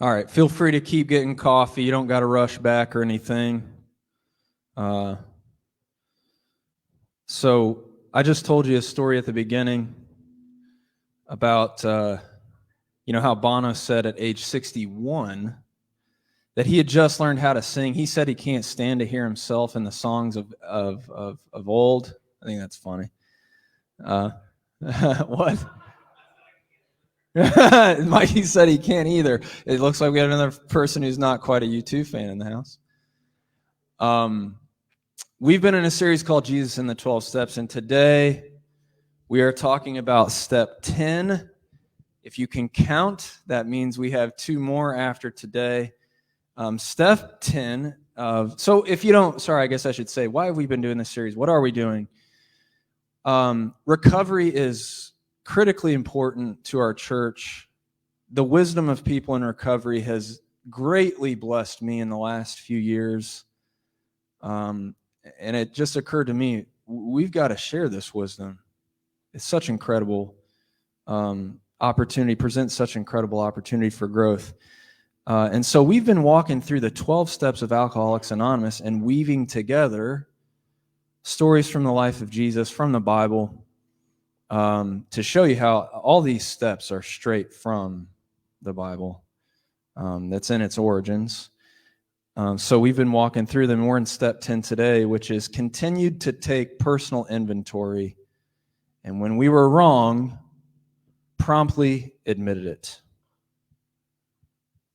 All right, feel free to keep getting coffee. You don't got to rush back or anything. So I just told you a story at the beginning about, how Bono said at age 61 that he had just learned how to sing. He said he can't stand to hear himself in the songs of old. I think that's funny. What? Mikey said he can't either. It looks like we have another person who's not quite a U2 fan in the house. We've been in a series called Jesus and the 12 Steps, and today we are talking about step 10. If you can count, that means we have two more after today. Step 10. So if you don't, I guess I should say, why have we been doing this series? What are we doing? Recovery is critically important to our church. The wisdom of people in recovery has greatly blessed me in the last few years. And it just occurred to me, we've got to share this wisdom. It's such incredible opportunity, presents such incredible opportunity for growth. And so we've been walking through the 12 steps of Alcoholics Anonymous and weaving together stories from the life of Jesus, from the Bible, to show you how all these steps are straight from the Bible. That's in its origins. So we've been walking through them. We're in step 10 today, which is continued to take personal inventory. And when we were wrong, promptly admitted it.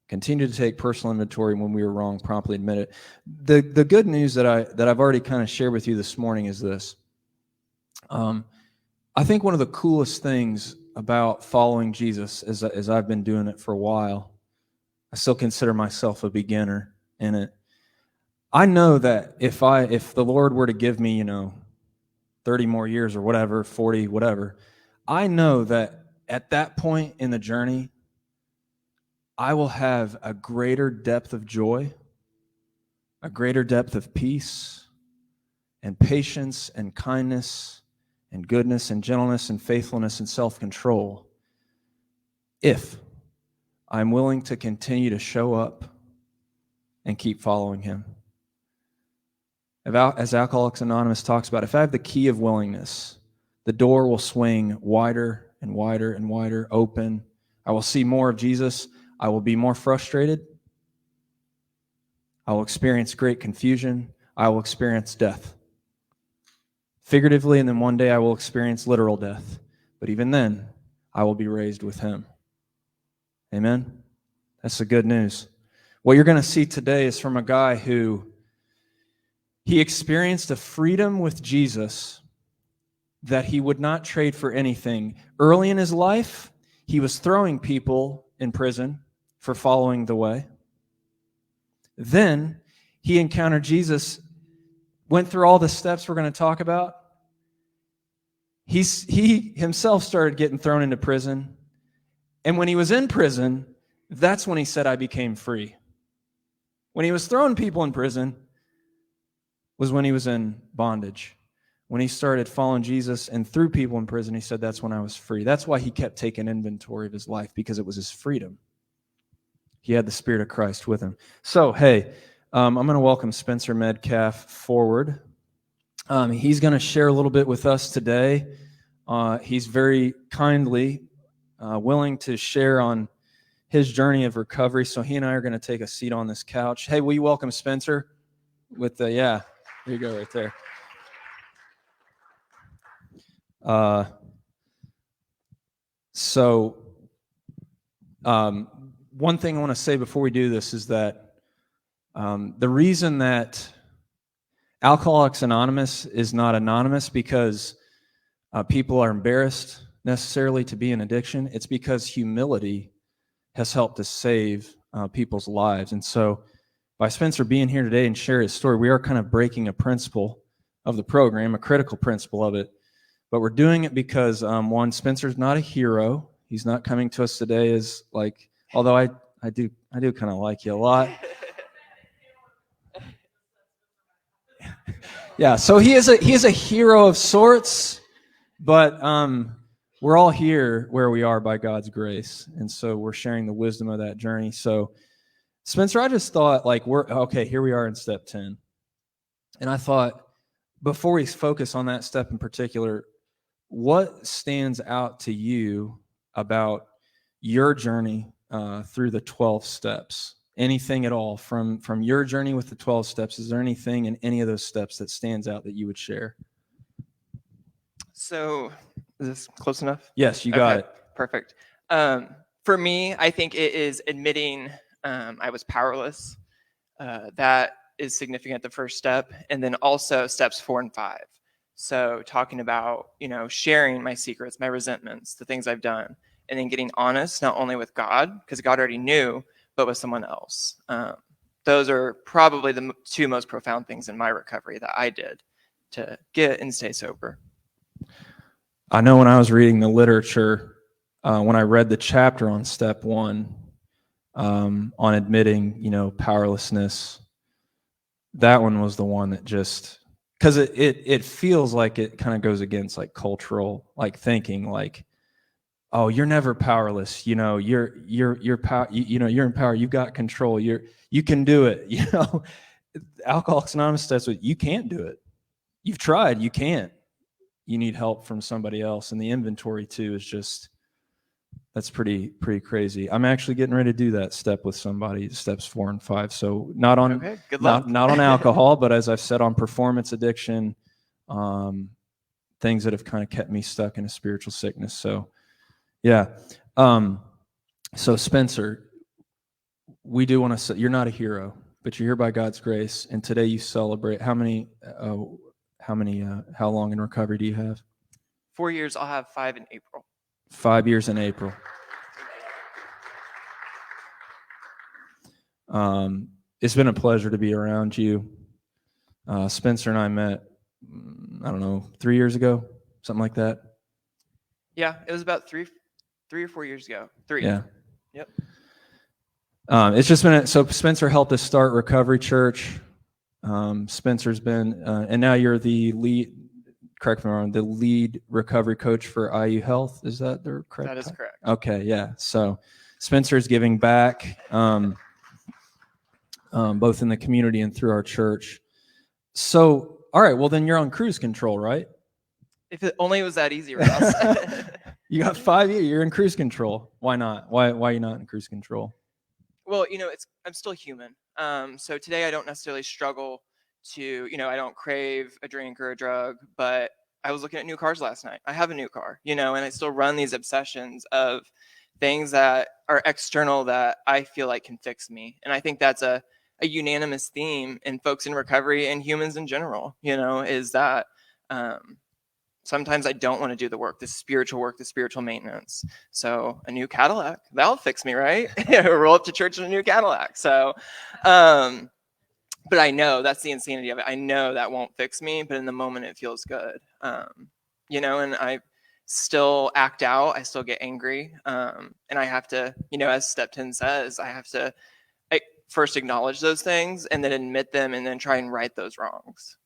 Continue to take personal inventory when we were wrong, promptly admit it. The good news that I've already kind of shared with you this morning is this. I think one of the coolest things about following Jesus, as I've been doing it for a while, I still consider myself a beginner in it. I know that if the Lord were to give me, 30 more years or whatever, 40, whatever, I know that at that point in the journey, I will have a greater depth of joy, a greater depth of peace, and patience, and kindness, and goodness, and gentleness, and faithfulness, and self-control, if I'm willing to continue to show up and keep following him. As Alcoholics Anonymous talks about, if I have the key of willingness, the door will swing wider and wider and wider open. I will see more of Jesus. I will be more frustrated. I will experience great confusion. I will experience death. Figuratively, and then one day I will experience literal death. But even then, I will be raised with him. Amen? That's the good news. What you're going to see today is from a guy who he experienced a freedom with Jesus that he would not trade for anything. Early in his life, he was throwing people in prison for following the way. Then he encountered Jesus, went through all the steps we're going to talk about. He himself started getting thrown into prison. And when he was in prison, that's when he said, I became free. When he was throwing people in prison was when he was in bondage. When he started following Jesus and threw people in prison, he said, that's when I was free. That's why he kept taking inventory of his life, because it was his freedom. He had the Spirit of Christ with him. So, hey, I'm going to welcome Spencer Medcalf forward. He's going to share a little bit with us today. He's very kindly willing to share on his journey of recovery. So he and I are going to take a seat on this couch. Hey, will you welcome Spencer? There you go, right there. One thing I want to say before we do this is that the reason that Alcoholics Anonymous is not anonymous because people are embarrassed necessarily to be in addiction. It's because humility has helped to save people's lives. And so by Spencer being here today and share his story, we are kind of breaking a principle of the program, a critical principle of it. But we're doing it because, one, Spencer's not a hero. He's not coming to us today as like, although I do kind of like you a lot. Yeah, so he is a hero of sorts, but we're all here where we are by God's grace. And so we're sharing the wisdom of that journey. So Spencer, I just thought like here we are in step 10. And I thought before we focus on that step in particular, what stands out to you about your journey through the 12 steps? Anything at all from your journey with the 12 steps? Is there anything in any of those steps that stands out that you would share? So is this close enough? Yes, you got it. Perfect. For me, I think it is admitting I was powerless. That is significant, the first step. And then also steps 4 and 5. So talking about, sharing my secrets, my resentments, the things I've done, and then getting honest, not only with God, because God already knew, but with someone else. Those are probably the two most profound things in my recovery that I did to get and stay sober. I know when I was reading the literature, when I read the chapter on step 1, on admitting, powerlessness, that one was the one that just, because it feels like it kind of goes against like cultural like thinking, like, oh, you're never powerless, you're power, you're in power, you've got control, you can do it, Alcoholics Anonymous, that's what, you can't do it, you've tried, you can't, you need help from somebody else. And the inventory too is just, that's pretty crazy. I'm actually getting ready to do that step with somebody, steps 4 and 5. So not on, okay, good luck. not on alcohol, but as I've said, on performance addiction, things that have kind of kept me stuck in a spiritual sickness. So yeah. So Spencer, we do want to say you're not a hero, but you're here by God's grace. And today you celebrate how long in recovery do you have? 4 years. I'll have 5 in April. 5 years in April. It's been a pleasure to be around you. Spencer and I met, I don't know, 3 years ago, something like that. Yeah, it was about three or 4 years ago. 3. Yeah. Yep. It's just been, so Spencer helped us start Recovery Church. Spencer's been, and now you're the lead, correct me if I'm wrong, the lead recovery coach for IU Health. Is that the correct? That is correct. Okay, yeah. So Spencer's giving back, both in the community and through our church. So, all right, well then you're on cruise control, right? If it only was that easy, Ross. You got 5 years, you're in cruise control. Why not? Why are you not in cruise control? Well, I'm still human. So today I don't necessarily struggle to, I don't crave a drink or a drug, but I was looking at new cars last night. I have a new car, and I still run these obsessions of things that are external that I feel like can fix me. And I think that's a unanimous theme in folks in recovery and humans in general, is that sometimes I don't want to do the work, the spiritual maintenance. So a new Cadillac, that'll fix me, right? Roll up to church in a new Cadillac. So, but I know that's the insanity of it. I know that won't fix me, but in the moment it feels good. And I still act out. I still get angry. And I have to, as step 10 says, I have to first acknowledge those things and then admit them and then try and right those wrongs.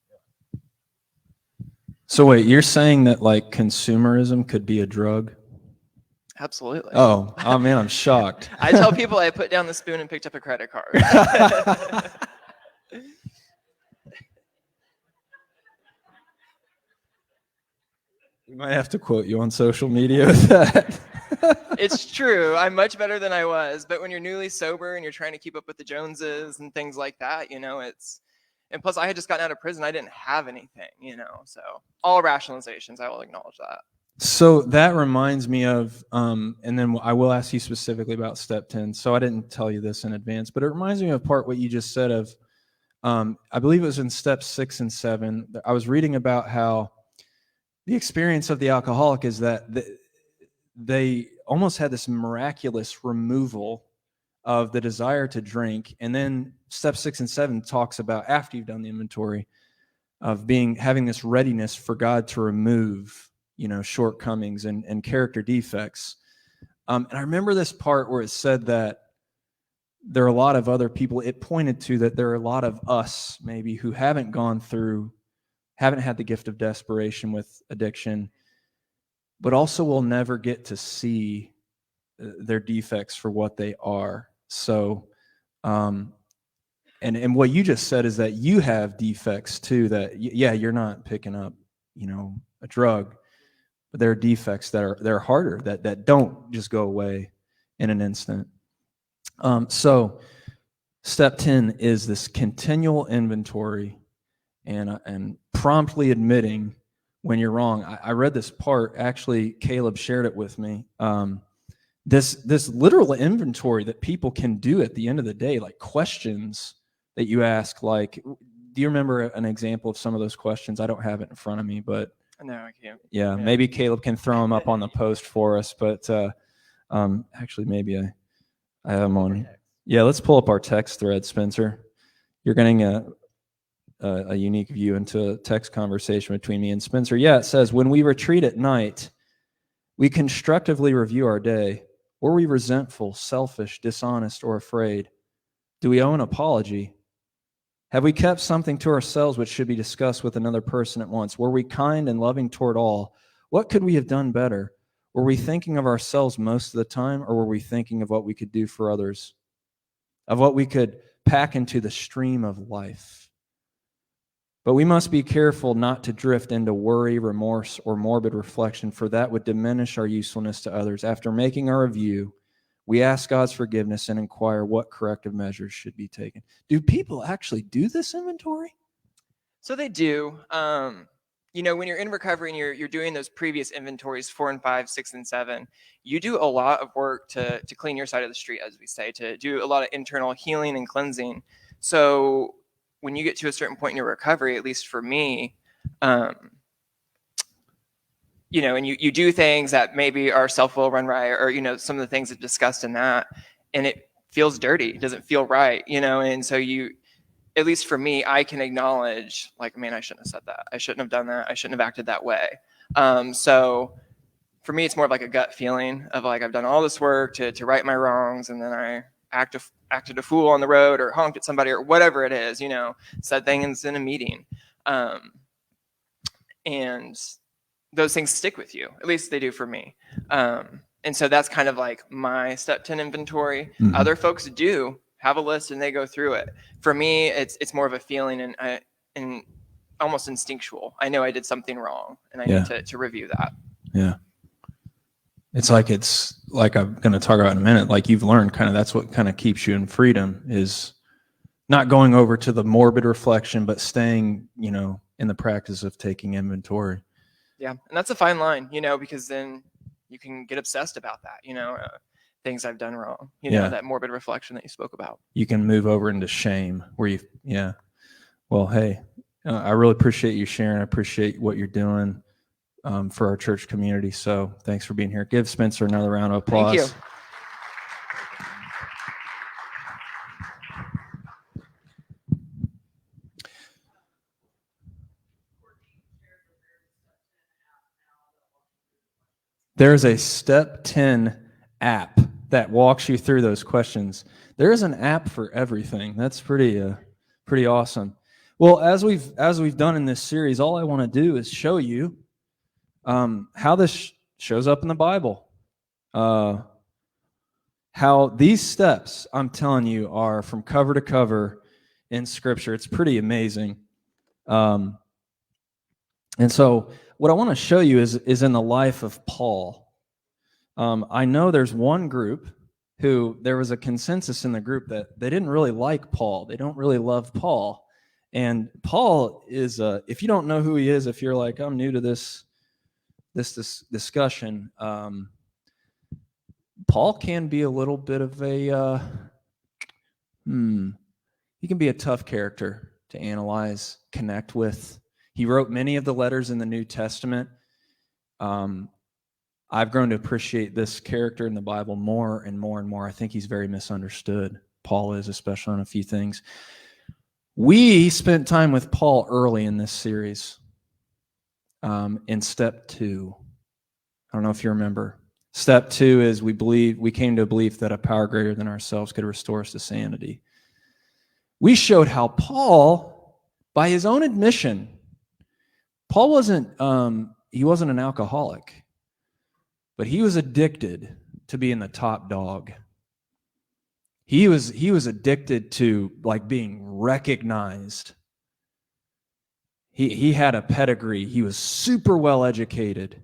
So wait, you're saying that like consumerism could be a drug? Absolutely. Oh man, I'm shocked. I tell people I put down the spoon and picked up a credit card. We might have to quote you on social media with that. It's true. I'm much better than I was. But when you're newly sober and you're trying to keep up with the Joneses and things like that, and plus I had just gotten out of prison. I didn't have anything, so all rationalizations, I will acknowledge that. So that reminds me of, and then I will ask you specifically about step 10. So I didn't tell you this in advance, but it reminds me of what you just said of, I believe it was in steps 6 and 7. I was reading about how the experience of the alcoholic is that they almost had this miraculous removal of the desire to drink. And then step 6 and 7 talks about, after you've done the inventory, of having this readiness for God to remove, shortcomings and character defects. And I remember this part where it said that there are a lot of other people, it pointed to that there are a lot of us maybe who haven't had the gift of desperation with addiction, but also will never get to see their defects for what they are. So, and what you just said is that you have defects too, that, yeah, you're not picking up, a drug, but there are defects that are harder, that don't just go away in an instant. So step 10 is this continual inventory and promptly admitting when you're wrong. I read this part, actually, Caleb shared it with me. This literal inventory that people can do at the end of the day, like questions that you ask, like, do you remember an example of some of those questions? I don't have it in front of me, but No, I can't. yeah, maybe Caleb can throw them up on the post for us. But actually, maybe I have them on. Yeah, let's pull up our text thread, Spencer. You're getting a unique view into a text conversation between me and Spencer. Yeah, it says, when we retreat at night, we constructively review our day. Were we resentful, selfish, dishonest, or afraid? Do we owe an apology? Have we kept something to ourselves which should be discussed with another person at once? Were we kind and loving toward all? What could we have done better? Were we thinking of ourselves most of the time, or were we thinking of what we could do for others? Of what we could pack into the stream of life? But we must be careful not to drift into worry, remorse, or morbid reflection, for that would diminish our usefulness to others. After making our review, we ask God's forgiveness and inquire what corrective measures should be taken. Do people actually do this inventory? So they do. When you're in recovery and you're doing those previous inventories, 4 and 5, 6 and 7, you do a lot of work to clean your side of the street, as we say, to do a lot of internal healing and cleansing. So when you get to a certain point in your recovery, at least for me, and you do things that maybe are self-will run right, or, some of the things that discussed in that, and it feels dirty. It doesn't feel right, and so at least for me, I can acknowledge, like, man, I shouldn't have said that. I shouldn't have done that. I shouldn't have acted that way. So for me, it's more of like a gut feeling of like, I've done all this work to right my wrongs, and then I acted a fool on the road, or honked at somebody, or whatever it is, said things in a meeting. And those things stick with you. At least they do for me. And so that's kind of like my step 10 inventory. Mm-hmm. Other folks do have a list and they go through it. For me, it's more of a feeling and almost instinctual. I know I did something wrong, and I need to review that. Yeah. It's like I'm going to talk about in a minute, like you've learned kind of that's what kind of keeps you in freedom, is not going over to the morbid reflection, but staying, in the practice of taking inventory. Yeah. And that's a fine line, because then you can get obsessed about that, things I've done wrong, that morbid reflection that you spoke about. You can move over into shame where well, hey, I really appreciate you sharing. I appreciate what you're doing for our church community. So thanks for being here. Give Spencer another round of applause. Thank you. There's a Step 10 app that walks you through those questions. There is an app for everything. That's pretty awesome. Well, as we've done in this series, all I want to do is show you how this shows up in the Bible. How these steps, I'm telling you, are from cover to cover in Scripture. It's pretty amazing. And so what I want to show you is in the life of Paul. I know there's one group who there was a consensus in the group that they didn't really like Paul. They don't really love Paul. And Paul is, if you don't know who he is, if you're like, I'm new to this discussion, Paul can be a little bit of he can be a tough character to analyze, connect with. He wrote many of the letters in the New Testament. I've grown to appreciate this character in the Bible more and more and more. I think he's very misunderstood. Paul is, especially on a few things. We spent time with Paul early in this series in step 2. I don't know if you remember. Step 2 is we came to a belief that a power greater than ourselves could restore us to sanity. We showed how Paul, by his own admission, Paul wasn't an alcoholic. but he was addicted to being the top dog. He was addicted to like being recognized. He had a pedigree. He was super well educated.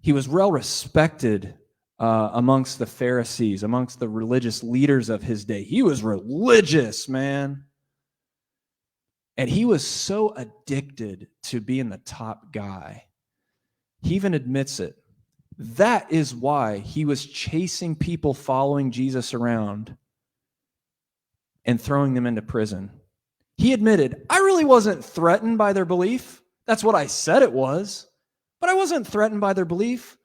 He was well respected amongst the Pharisees, amongst the religious leaders of his day. He was religious, man. And he was so addicted to being the top guy. He even admits it. That is why he was chasing people following Jesus around and throwing them into prison. He admitted, I really wasn't threatened by their belief. That's what I said it was. But I wasn't threatened by their belief.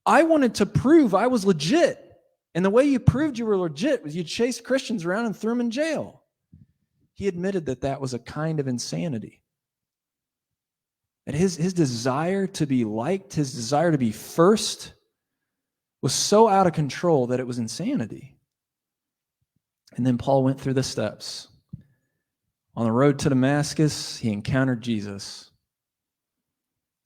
I wanted to prove I was legit. And the way you proved you were legit was you chased Christians around and threw them in jail. He admitted that that was a kind of insanity. That his desire to be liked, his desire to be first, was so out of control that it was insanity. And then Paul went through the steps. On the road to Damascus, he encountered Jesus.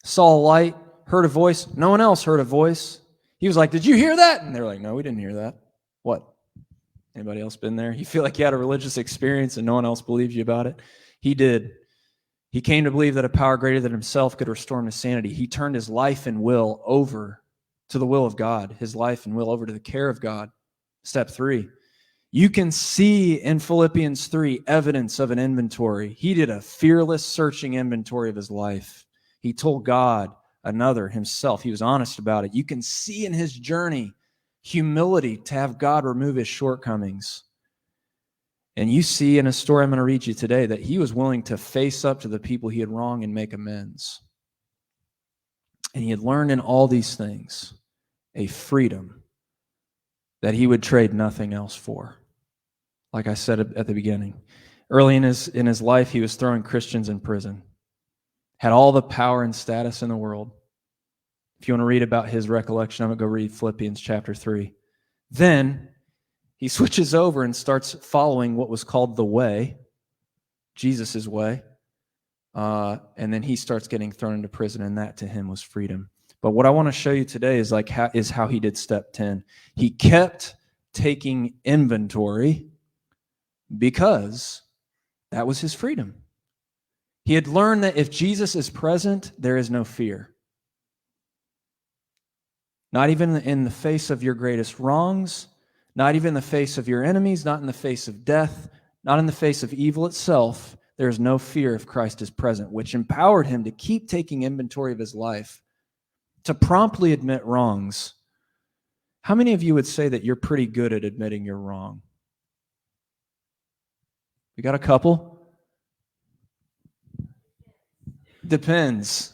Saw a light, heard a voice. No one else heard a voice. He was like, did you hear that? And they're like, no, we didn't hear that. What? Anybody else been there? You feel like you had a religious experience and no one else believes you about it? He did. He came to believe that a power greater than himself could restore him to sanity. He turned his life and will over to the will of God, his life and will over to the care of God. Step 3. You can see in Philippians 3 evidence of an inventory. He did a fearless searching inventory of his life. He told God, another, himself. He was honest about it. You can see in his journey humility to have God remove his shortcomings. And you see in a story I'm going to read you today that he was willing to face up to the people he had wronged and make amends. And he had learned in all these things a freedom that he would trade nothing else for. Like I said at the beginning, early in his life, he was throwing Christians in prison, had all the power and status in the world. If you want to read about his recollection, I'm going to go read Philippians chapter 3. Then he switches over and starts following what was called the way, Jesus' way. And then he starts getting thrown into prison, and that to him was freedom. But what I want to show you today is how he did step 10. He kept taking inventory because that was his freedom. He had learned that if Jesus is present, there is no fear. Not even in the face of your greatest wrongs, not even in the face of your enemies, not in the face of death, not in the face of evil itself, there is no fear if Christ is present, which empowered him to keep taking inventory of his life, to promptly admit wrongs. How many of you would say that you're pretty good at admitting you're wrong? We got a couple? Depends.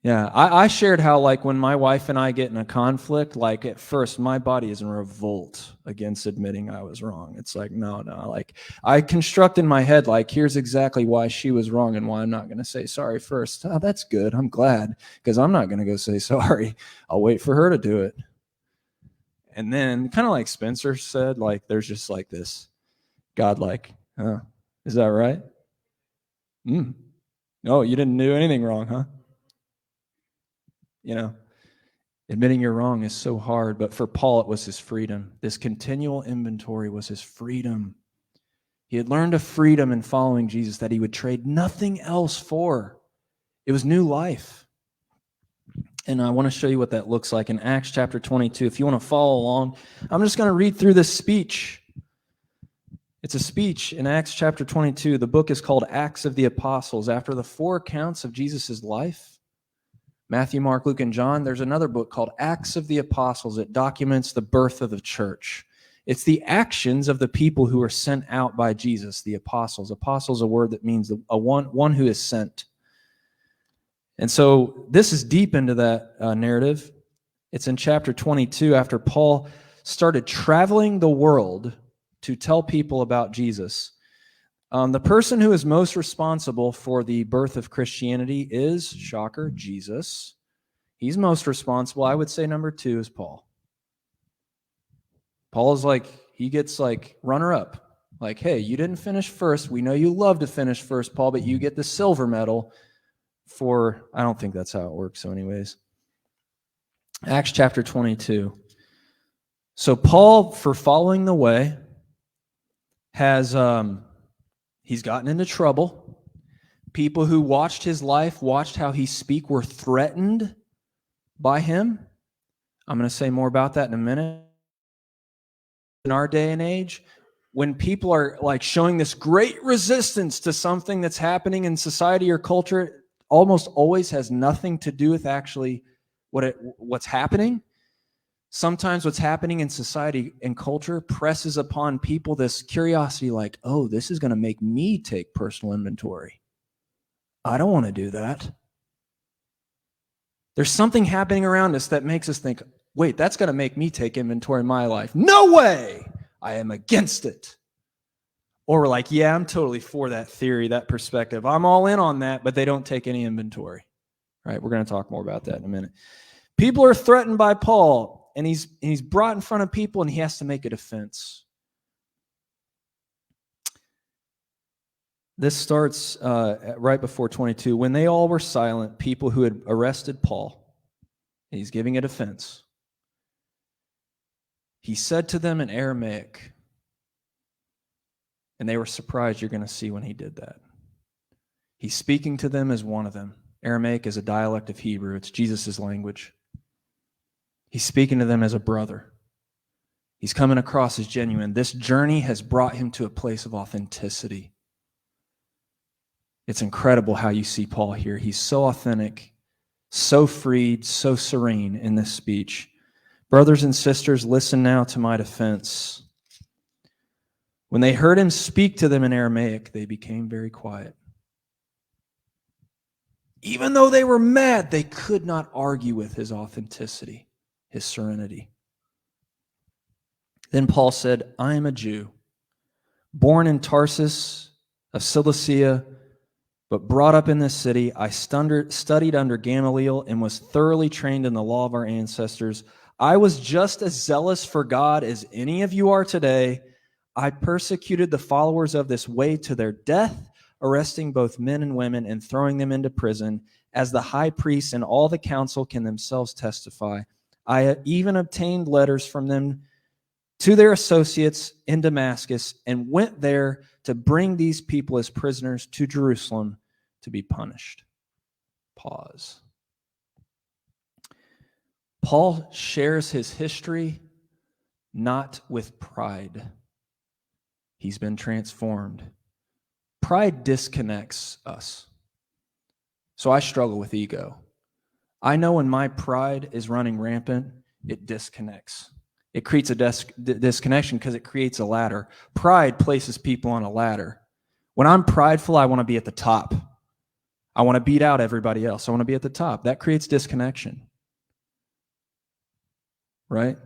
Yeah, I shared how when my wife and I get in a conflict, at first my body is in revolt against admitting I was wrong. It's no. I construct in my head, here's exactly why she was wrong and why I'm not going to say sorry first. Oh, that's good. I'm glad, because I'm not going to go say sorry. I'll wait for her to do it. And then, kind of like Spencer said, there's just this God is that right? No, you didn't do anything wrong, huh? Admitting you're wrong is so hard, but for Paul, it was his freedom. This continual inventory was his freedom. He had learned a freedom in following Jesus that he would trade nothing else for. It was new life. And I want to show you what that looks like in Acts chapter 22. If you want to follow along, I'm just going to read through this speech. It's a speech in Acts chapter 22. The book is called Acts of the Apostles. After the 4 accounts of Jesus' life, Matthew, Mark, Luke, and John, there's another book called Acts of the Apostles. It documents the birth of the church. It's the actions of the people who were sent out by Jesus, the apostles. Apostle is a word that means one who is sent. And so this is deep into that narrative. It's in chapter 22 after Paul started traveling the world to tell people about Jesus. The person who is most responsible for the birth of Christianity is, shocker, Jesus. He's most responsible. I would say number 2 is Paul. Paul is he gets runner-up. Hey, you didn't finish first. We know you love to finish first, Paul, but you get the silver medal for, I don't think that's how it works, so anyways. Acts chapter 22. So Paul, for following the way, has he's gotten into trouble. People who watched his life, watched how he speak, were threatened by him. I'm going to say more about that in a minute. In our day and age, when people are like showing this great resistance to something that's happening in society or culture, it almost always has nothing to do with actually what's happening. Sometimes what's happening in society and culture presses upon people this curiosity like, oh, this is going to make me take personal inventory. I don't want to do that. There's something happening around us that makes us think, wait, that's going to make me take inventory in my life. No way! I am against it. Or we're like, yeah, I'm totally for that theory, that perspective. I'm all in on that, but they don't take any inventory. Right? We're going to talk more about that in a minute. People are threatened by Paul, and he's brought in front of people, and he has to make a defense. This starts right before 22. When they all were silent, people who had arrested Paul, and he's giving a defense, he said to them in Aramaic, and they were surprised. You're going to see when he did that. He's speaking to them as one of them. Aramaic is a dialect of Hebrew. It's Jesus' language. He's speaking to them as a brother. He's coming across as genuine. This journey has brought him to a place of authenticity. It's incredible how you see Paul here. He's so authentic, so freed, so serene in this speech. Brothers and sisters, listen now to my defense. When they heard him speak to them in Aramaic, they became very quiet. Even though they were mad, they could not argue with his authenticity, his serenity. Then Paul said, I am a Jew, born in Tarsus of Cilicia, but brought up in this city. I studied under Gamaliel and was thoroughly trained in the law of our ancestors. I was just as zealous for God as any of you are today. I persecuted the followers of this way to their death, arresting both men and women and throwing them into prison, as the high priests and all the council can themselves testify. I even obtained letters from them to their associates in Damascus and went there to bring these people as prisoners to Jerusalem to be punished. Pause. Paul shares his history not with pride. He's been transformed. Pride disconnects us. So I struggle with ego. I know when my pride is running rampant, it disconnects. It creates a disconnection because it creates a ladder. Pride places people on a ladder. When I'm prideful, I want to be at the top. I want to beat out everybody else. I want to be at the top. That creates disconnection. Right?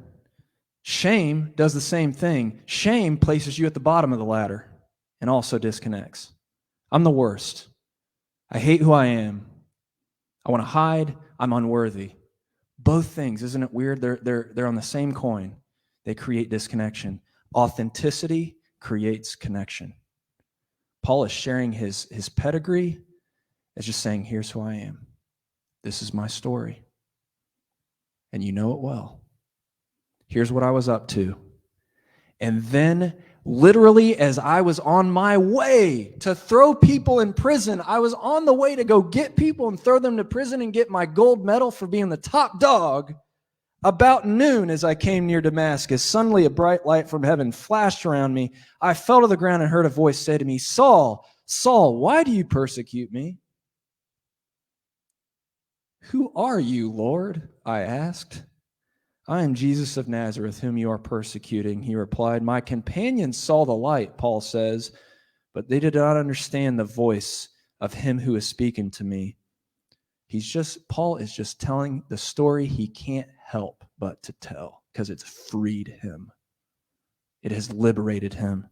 Shame does the same thing. Shame places you at the bottom of the ladder and also disconnects. I'm the worst. I hate who I am. I want to hide. I'm unworthy. Both things, isn't it weird? They're on the same coin. They create disconnection. Authenticity creates connection. Paul is sharing his pedigree as just saying, here's who I am. This is my story. And you know it well. Here's what I was up to. And then, literally, as I was on my way to throw people in prison, I was on the way to go get people and throw them to prison and get my gold medal for being the top dog. About noon, as I came near Damascus, suddenly a bright light from heaven flashed around me. I fell to the ground and heard a voice say to me, Saul, Saul, why do you persecute me? Who are you, Lord? I asked. I am Jesus of Nazareth, whom you are persecuting, he replied. My companions saw the light, Paul says, but they did not understand the voice of him who is speaking to me. Paul is just telling the story he can't help but to tell because it's freed him. It has liberated him.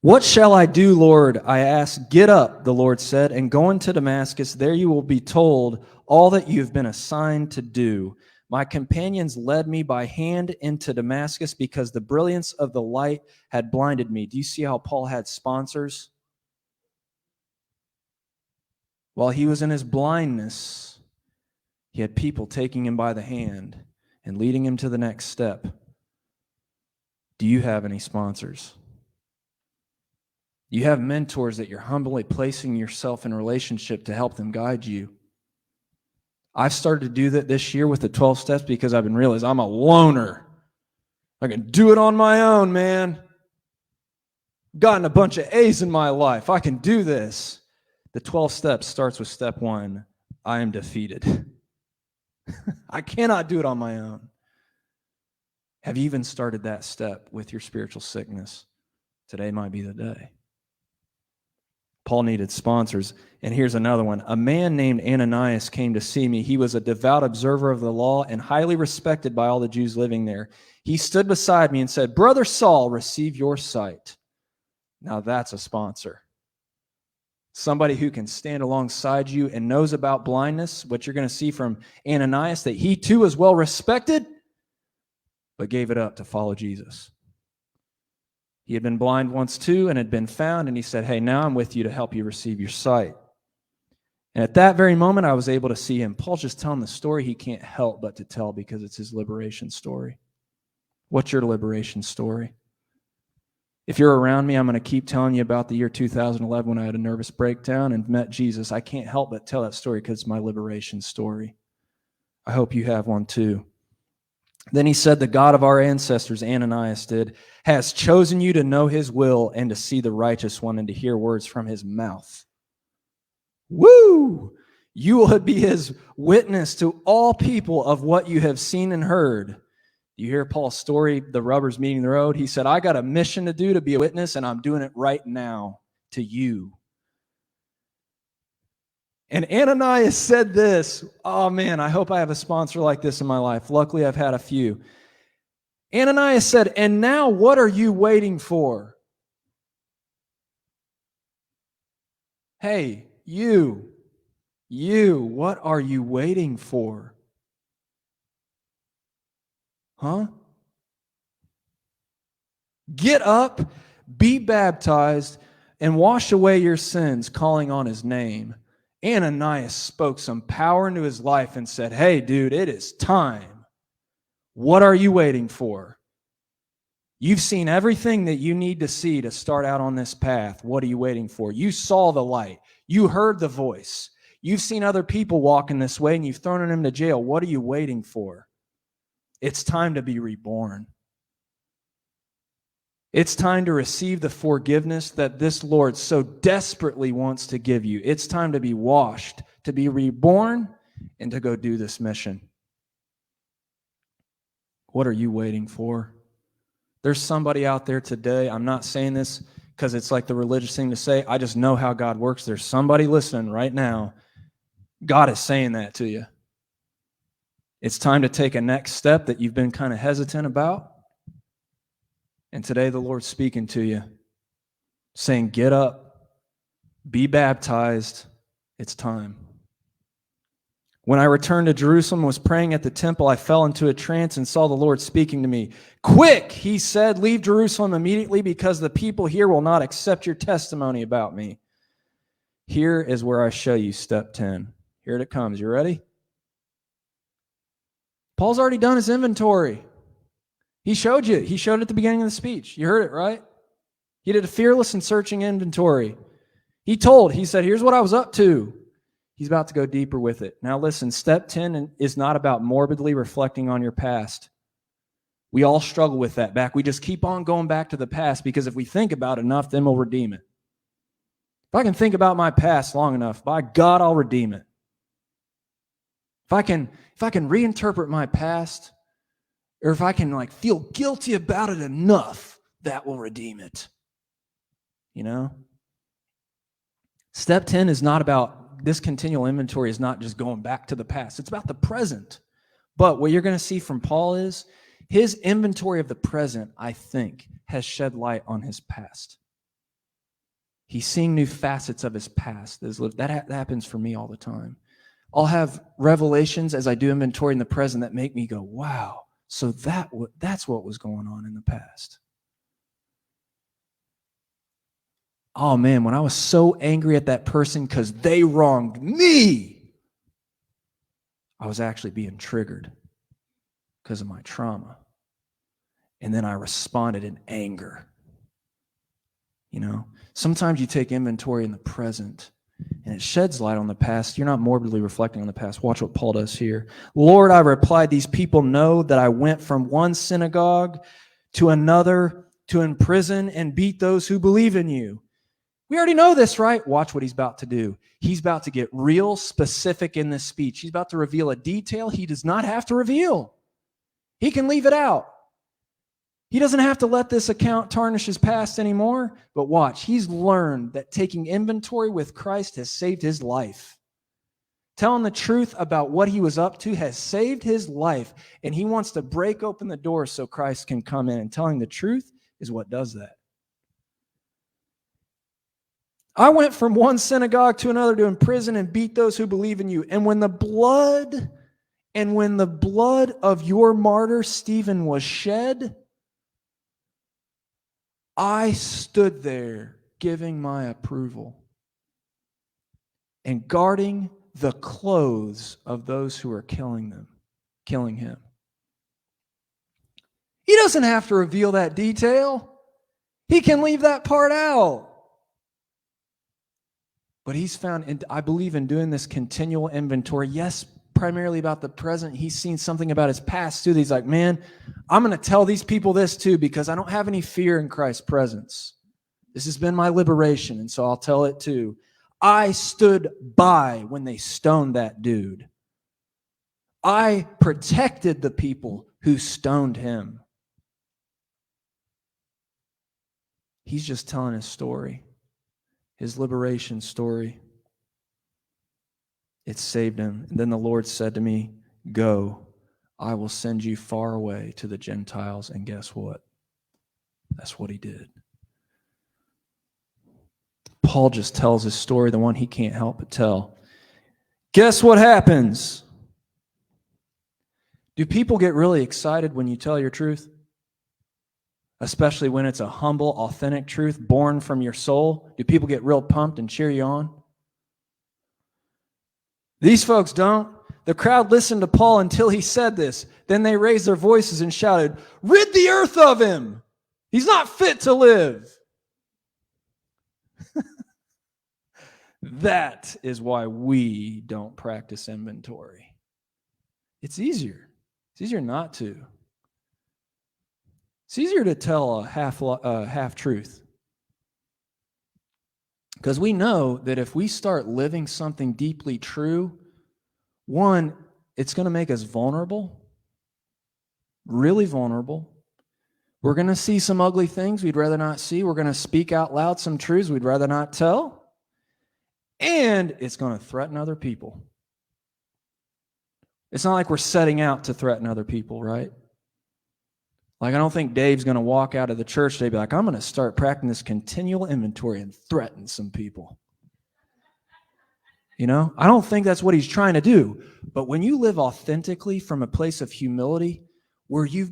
What shall I do, Lord? I asked. Get up, the Lord said, and go into Damascus. There you will be told all that you have been assigned to do. My companions led me by hand into Damascus because the brilliance of the light had blinded me. Do you see how Paul had sponsors? While he was in his blindness, He had people taking him by the hand and leading him to the next step. Do you have any sponsors? You have mentors that you're humbly placing yourself in relationship to help them guide you. I've started to do that this year with the 12 steps because I've been realizing I'm a loner. I can do it on my own, man. Gotten a bunch of A's in my life. I can do this. The 12 steps starts with step 1. I am defeated. I cannot do it on my own. Have you even started that step with your spiritual sickness? Today might be the day. Paul needed sponsors. And here's another one. A man named Ananias came to see me. He was a devout observer of the law and highly respected by all the Jews living there. He stood beside me and said, "Brother Saul, receive your sight." Now that's a sponsor. Somebody who can stand alongside you and knows about blindness. What you're going to see from Ananias, that he too is well respected, but gave it up to follow Jesus. He had been blind once too and had been found, and he said, "Hey, now I'm with you to help you receive your sight." And at that very moment, I was able to see him. Paul's just telling the story he can't help but to tell because it's his liberation story. What's your liberation story? If you're around me, I'm going to keep telling you about the year 2011 when I had a nervous breakdown and met Jesus. I can't help but tell that story because it's my liberation story. I hope you have one too. Then he said, "The God of our ancestors," Ananias did, "has chosen you to know his will and to see the righteous one and to hear words from his mouth." Woo! You will be his witness to all people of what you have seen and heard. You hear Paul's story, the rubber's meeting the road. He said, "I got a mission to do, to be a witness, and I'm doing it right now to you." And Ananias said this. Oh man, I hope I have a sponsor like this in my life. Luckily, I've had a few. Ananias said, "And now what are you waiting for?" Hey, you, what are you waiting for? Huh? Get up, be baptized, and wash away your sins, calling on his name. Ananias spoke some power into his life and said, "Hey, dude, it is time. What are you waiting for? You've seen everything that you need to see to start out on this path. What are you waiting for? You saw the light. You heard the voice. You've seen other people walking this way and you've thrown them to jail. What are you waiting for? It's time to be reborn. It's time to receive the forgiveness that this Lord so desperately wants to give you. It's time to be washed, to be reborn, and to go do this mission. What are you waiting for? There's somebody out there today. I'm not saying this because it's like the religious thing to say. I just know how God works. There's somebody listening right now. God is saying that to you. It's time to take a next step that you've been kind of hesitant about. And today the Lord's speaking to you, saying, get up, be baptized. It's time. When I returned to Jerusalem and was praying at the temple, I fell into a trance and saw the Lord speaking to me. "Quick," he said, "leave Jerusalem immediately because the people here will not accept your testimony about me." Here is where I show you step 10. Here it comes. You ready? Paul's already done his inventory. He showed you. He showed it at the beginning of the speech. You heard it, right? He did a fearless and searching inventory. He said, here's what I was up to. He's about to go deeper with it. Now listen, step 10 is not about morbidly reflecting on your past. We all struggle with that. We just keep on going back to the past because if we think about it enough, then we'll redeem it. If I can think about my past long enough, by God, I'll redeem it. If I can reinterpret my past, or if I can feel guilty about it enough, that will redeem it. You know? Step 10 is not about, this continual inventory is not just going back to the past. It's about the present. But what you're going to see from Paul is his inventory of the present, I think, has shed light on his past. He's seeing new facets of his past. That happens for me all the time. I'll have revelations as I do inventory in the present that make me go, wow. So that's what was going on in the past. Oh man, when I was so angry at that person because they wronged me, I was actually being triggered because of my trauma. And then I responded in anger. You know, sometimes you take inventory in the present and it sheds light on the past. You're not morbidly reflecting on the past. Watch what Paul does here. Lord, I replied, these people know that I went from one synagogue to another to imprison and beat those who believe in you. We already know this, right? Watch what he's about to do. He's about to get real specific in this speech. He's about to reveal a detail he does not have to reveal. He can leave it out. He doesn't have to let this account tarnish his past anymore. But watch, he's learned that taking inventory with Christ has saved his life. Telling the truth about what he was up to has saved his life. And he wants to break open the door so Christ can come in. And telling the truth is what does that. I went from one synagogue to another to imprison and beat those who believe in you. And when the blood of your martyr Stephen was shed, I stood there giving my approval and guarding the clothes of those who are killing him. He doesn't have to reveal that detail. He can leave that part out. But he's found, and I believe in doing this continual inventory, yes, primarily about the present. He's seen something about his past too. He's like, man, I'm going to tell these people this too because I don't have any fear in Christ's presence. This has been my liberation, and so I'll tell it too. I stood by when they stoned that dude. I protected the people who stoned him. He's just telling his story. His liberation story. It saved him. And then the Lord said to me, go, I will send you far away to the Gentiles. And guess what? That's what he did. Paul just tells his story, the one he can't help but tell. Guess what happens? Do people get really excited when you tell your truth? Especially when it's a humble, authentic truth born from your soul? Do people get real pumped and cheer you on? These folks don't. The crowd listened to Paul until he said this. Then they raised their voices and shouted, rid the earth of him! He's not fit to live! That is why we don't practice inventory. It's easier. It's easier not to. It's easier to tell a half truth. Because we know that if we start living something deeply true, one, it's going to make us vulnerable, really vulnerable. We're going to see some ugly things we'd rather not see. We're going to speak out loud some truths we'd rather not tell. And it's going to threaten other people. It's not like we're setting out to threaten other people, right? Like, I don't think Dave's going to walk out of the church today and be like, I'm going to start practicing this continual inventory and threaten some people. You know, I don't think that's what he's trying to do. But when you live authentically from a place of humility, where you're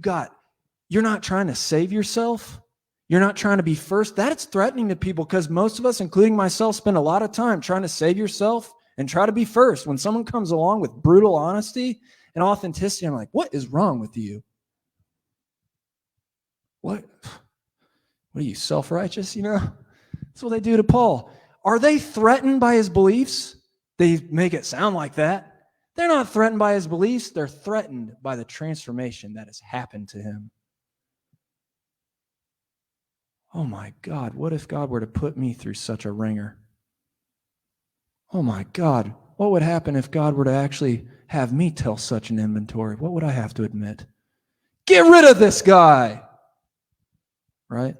not trying to save yourself, you're not trying to be first, that's threatening to people, because most of us, including myself, spend a lot of time trying to save yourself and try to be first. When someone comes along with brutal honesty and authenticity, I'm like, what is wrong with you? What are you, self-righteous, you know? That's what they do to Paul. Are they threatened by his beliefs? They make it sound like that. They're not threatened by his beliefs. They're threatened by the transformation that has happened to him. Oh my God, what if God were to put me through such a ringer? Oh my God, what would happen if God were to actually have me tell such an inventory? What would I have to admit? Get rid of this guy! Right?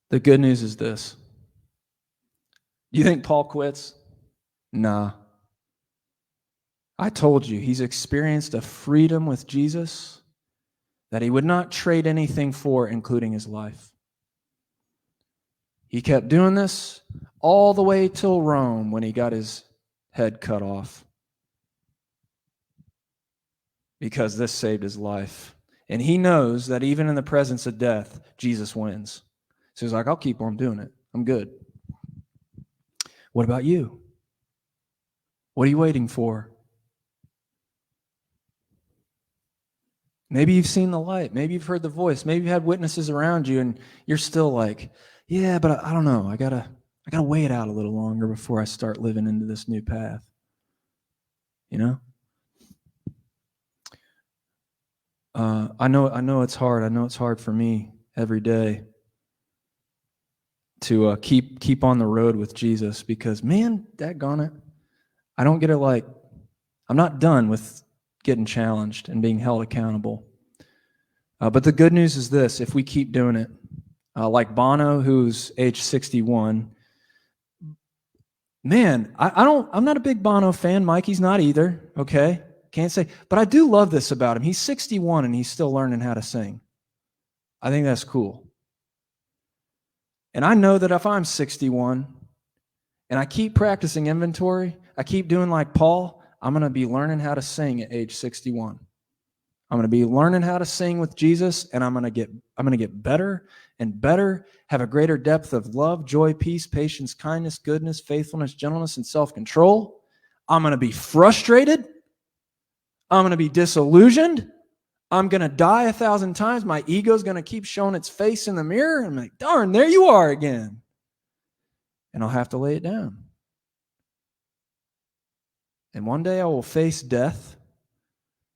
The good news is this. You think Paul quits? Nah. I told you, he's experienced a freedom with Jesus that he would not trade anything for, including his life. He kept doing this all the way till Rome, when he got his head cut off, because this saved his life. And he knows that even in the presence of death, Jesus wins. So he's like, I'll keep on doing it. I'm good. What about you? What are you waiting for? Maybe you've seen the light. Maybe you've heard the voice. Maybe you've had witnesses around you and you're still like, yeah, but I don't know. I gotta wait out a little longer before I start living into this new path. You know? I know it's hard. I know it's hard for me every day to keep on the road with Jesus because, man, daggone it, I don't get it. Like, I'm not done with getting challenged and being held accountable. But the good news is this: if we keep doing it, like Bono, who's age 61, man, I'm not a big Bono fan. Mikey's not either. Okay, can't say, but I do love this about him. He's 61 and he's still learning how to sing. I think that's cool. And I know that if I'm 61 and I keep practicing inventory, I keep doing like Paul, I'm going to be learning how to sing at age 61. I'm going to be learning how to sing with Jesus, and I'm going to get better and better, have a greater depth of love, joy, peace, patience, kindness, goodness, faithfulness, gentleness, and self-control. I'm going to be frustrated. I'm going to be disillusioned. I'm going to die 1,000 times. My ego's going to keep showing its face in the mirror. I'm like, darn, there you are again. And I'll have to lay it down. And one day I will face death,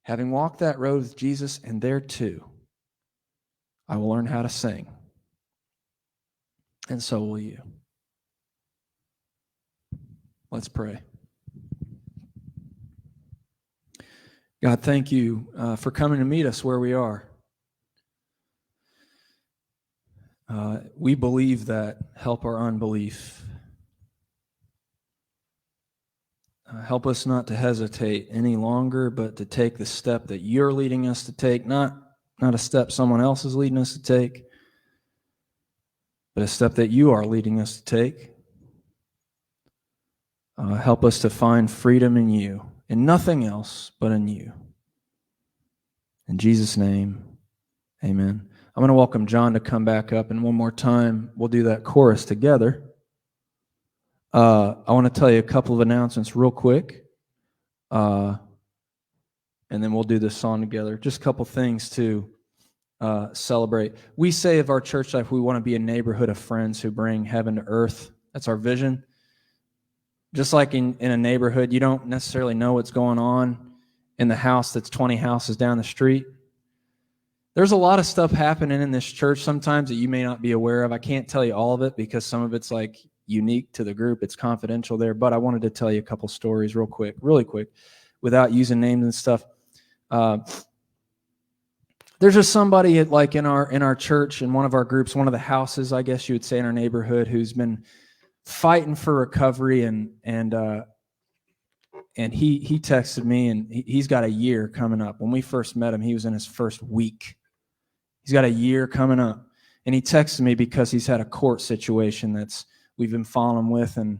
having walked that road with Jesus, and there too, I will learn how to sing. And so will you. Let's pray. God, thank you for coming to meet us where we are. We believe that. Help our unbelief. Help us not to hesitate any longer, but to take the step that you're leading us to take, not a step someone else is leading us to take, but a step that you are leading us to take. Help us to find freedom in you, in nothing else but in you. In Jesus' name, amen. I'm going to welcome John to come back up, and one more time, we'll do that chorus together. I want to tell you a couple of announcements real quick, and then we'll do this song together. Just a couple things to celebrate. We say of our church life, we want to be a neighborhood of friends who bring heaven to earth. That's our vision. Just like in a neighborhood, you don't necessarily know what's going on in the house that's 20 houses down the street. There's a lot of stuff happening in this church sometimes that you may not be aware of. I can't tell you all of it because some of it's like unique to the group. It's confidential there, but I wanted to tell you a couple stories really quick, without using names and stuff. There's just somebody like in our church, in one of our groups, one of the houses, I guess you would say, in our neighborhood, who's been fighting for recovery, and he texted me, and he's got a year coming up. When we first met him, he was in his first week. He's got a year coming up, and he texted me because he's had a court situation we've been following with, and